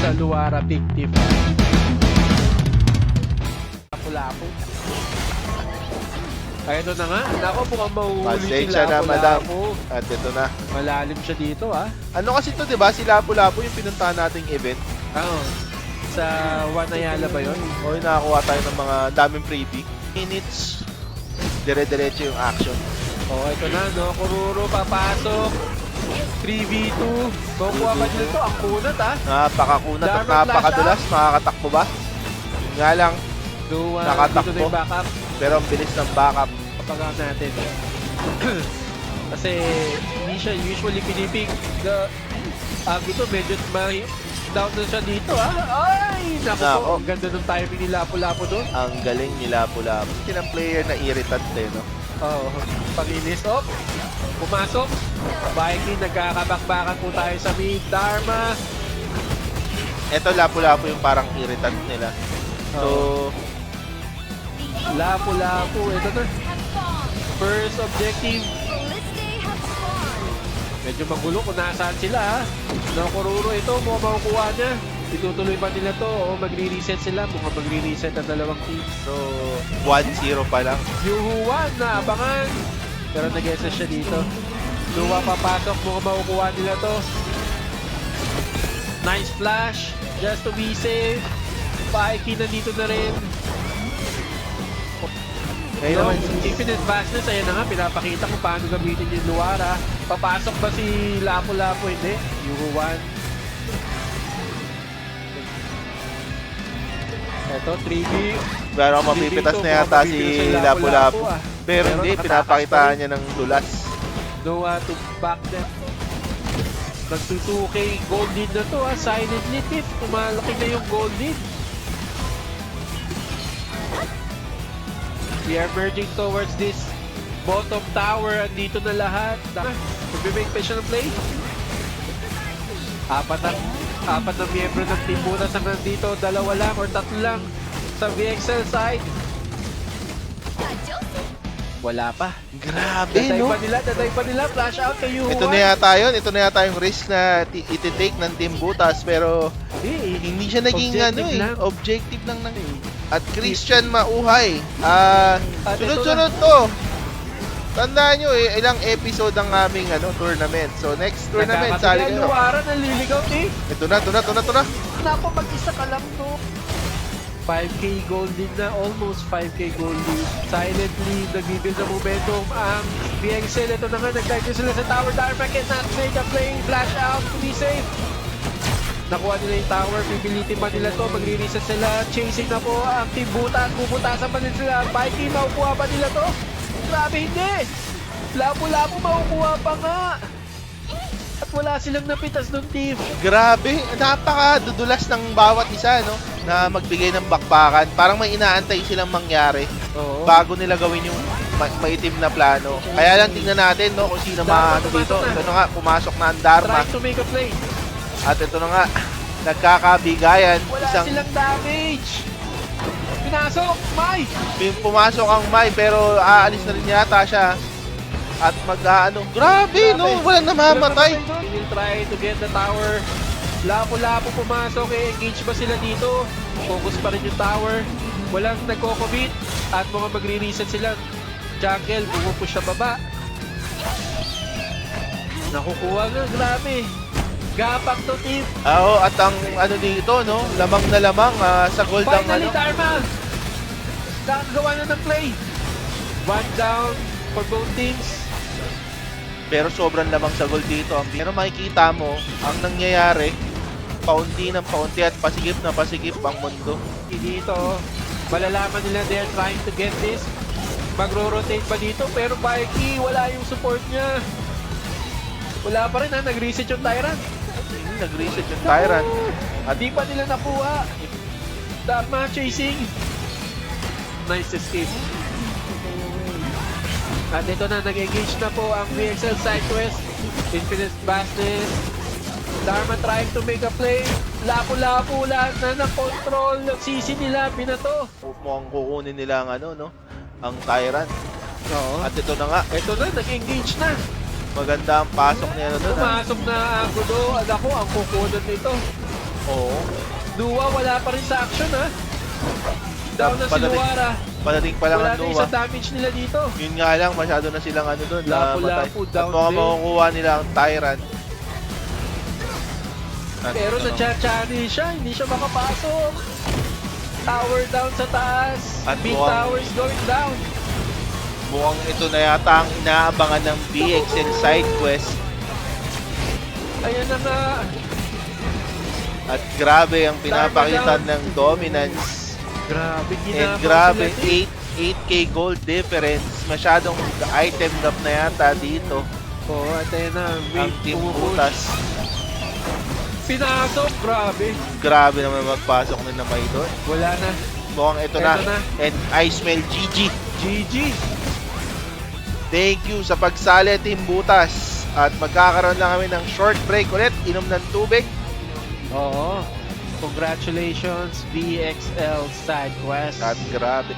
sa Luara Big Thief. Lapu-lapu. Ay, ito na nga. Nako, mukhang mahuhuli si Pasensya na, madam. Lapu-lapu. At ito na. Malalim siya dito, ah. Ano kasi to, di ba? Si Lapu-Lapu yung pinuntahan nating event. Oo. Sa One Ayala ba yun? O yung nakakuha tayo ng mga daming freebie. Minutes. Dire-diretso yung action. Oh, ito na, no? Kururo, papasok. 3v2. Kukuha ba dito? Ang kunat, ah. Napakakunat at Dharma napakadulas. Makakatakbo ba? Nga lang, Dito Nakatakbo. na yung backup. pero ang bilis ng backup. Kapag natin. Kasi hindi siya usually pinipig. Ito medyo down na siya dito, ah. Ay! Naku po, Nako. ang ganda ng timing ni Lapu-Lapu doon. Ang galing ni Lapu-Lapu. Silang player na irritant eh, no? Oo. Panginis. Oh, pumasok. Viking, nagkakabakbakan po tayo sa mid. Dharma. Ito Lapu-Lapu yung parang irritant nila. So, Lapu-Lapu. Ito na. First objective. Medyo magulo kung nasaan sila, ha. Nakururo ito. Mukhang makukuha niya. Itutuloy ba nila to o magre-reset sila? Mukhang magre-reset ang dalawang team. so 1-0 pa lang. Yuhuan na abangan. Pero nag-SS siya dito. Luwa papasok. Mukhang makukuha nila to. Nice flash. Just to be safe. Viking nandito na rin. Ngayon naman, Infinite Vastness, ayan na nga, pinapakita kung paano gamitin yung Luara. Papasok ba si Lapu-Lapu? Hindi. Yuhuan. Eto, 3B. pero mapipitas na yata si Lapu-Lapu. Pero hindi, pinapakitaan niya ng dulas. Noah to back them. Nag-2K gold lead na to, ha. Silently tip. Tumalaki na yung gold lead. We are merging towards this bottom tower. Andito na lahat. Mag-make pa siya ng play. Apat na miyembro ng Team Butas ang nandito. Dalawa lang or tatlo lang sa VXL side. Wala pa. Grabe, Daday no? pa nila. Flash out kay Yuhuan. Ito na yata yun. Ito na yata yung risk na iti-take ng Team Butas. Pero hindi siya naging objective lang ng At Christian Mauhay. Sunod-sunod to. Tandaan nyo ilang episode ang aming tournament. So next tournament, sali kayo. Luara, naliligaw eh. Ito na. Napo, mag-isa ka lang to. 5k gold lead na, almost 5k gold lead. Silently, nag-build na momentum ang BXL. Ito na nga, nag-dive sila sa tower. Dharma cannot make a play. Flash out to be safe. Nakuha nila yung tower. Pipilitin ba nila to? Magre-reset sila. Chasing na po ang Team Butas. Bubutasan pa nila sila. Viking, makukuha ba nila to? Grabe, hindi. Lapu-Lapu, makukuha pa nga. At wala silang napitas ng team. Grabe, napaka-dudulas ng bawat isa, no? Na magbigay ng bakbakan. Parang may inaantay silang mangyari bago nila gawin yung maitim na plano. Kaya lang tingnan natin, no, kung sino maano dito. Ito na nga, pumasok na ang Dharma. Trying to make a play. At ito na nga, nagkakabigayan. Wala silang damage. Pinasok, Mai. Pumasok ang Mai, pero aalis na rin yata siya. At grabe, no? Walang namamatay. They will try to get the tower. Lapu-Lapu pumasok, engage ba sila dito? Focus pa rin yung tower. Walang nagko-commit. At mga magre-reset sila. Jungle, pumupush sa baba. Nakukuha nga, grabe. Gapak to team. Oo, at ang dito, no? Lamang na lamang sa gold ang Finally, Dharma! Nakagawa na ng play. One down for both teams. Pero sobrang lamang sa gold dito. Pero makikita mo, ang nangyayari, paunti ng paunti at pasigip na pasigip ang mundo. Dito, malalaman nila they're trying to get this. Magro-rotate pa dito, pero Viking, wala yung support niya. Wala pa rin, nag-reset yung Tyrant. Nag-reset yung Tyrant. At di pa nila nakuha. Dharma chasing. Nice escape. At ito na, nag-engage na po ang VXL Southwest. Infinite Vastness. Dharma trying to make a play. Lapu-Lapu, lahat na ng control. Sisi nila, binato. Mukhang kukunin nila ang ang Tyrant. Oo. At ito na nga. Ito na, nag-engage na. Maganda ang pasok niya doon. Pumasok na ang Gudo. At ako, ang kukunan nito. Oo. Nuwa wala pa rin sa action ha. Down na si Padating- Luara. Padating pa lang Wala ang na Nuwa. isang damage nila dito. Yun nga lang, masyado na silang ano doon. Lapu-lapu, At down mukhang there. makukuha nila ang Tyrant. At Pero ano, na-chachani siya, hindi siya makapasok. Tower down sa taas. At Big mukhang- towers going down. mukhang ito na yata ang inaabangan ng BXL side quest. Ayan na nga. At grabe ang pinapakita ng dominance. Grabe, And ginagawa grabe, sila, 8k gold difference. Masyadong item gap na yata dito. Oo, at ayun na. Ang Wait, Team pumupush. Butas. Pinasok, grabe. Grabe naman magpasok na may doon. Wala na. Mukhang ito Ito na. na. And I smell GG. GG. Thank you sa pagsali, Team Butas. At magkakaroon lang kami ng short break ulit. Inom ng tubig. Oo. Congratulations, VXL side quest. At grabe.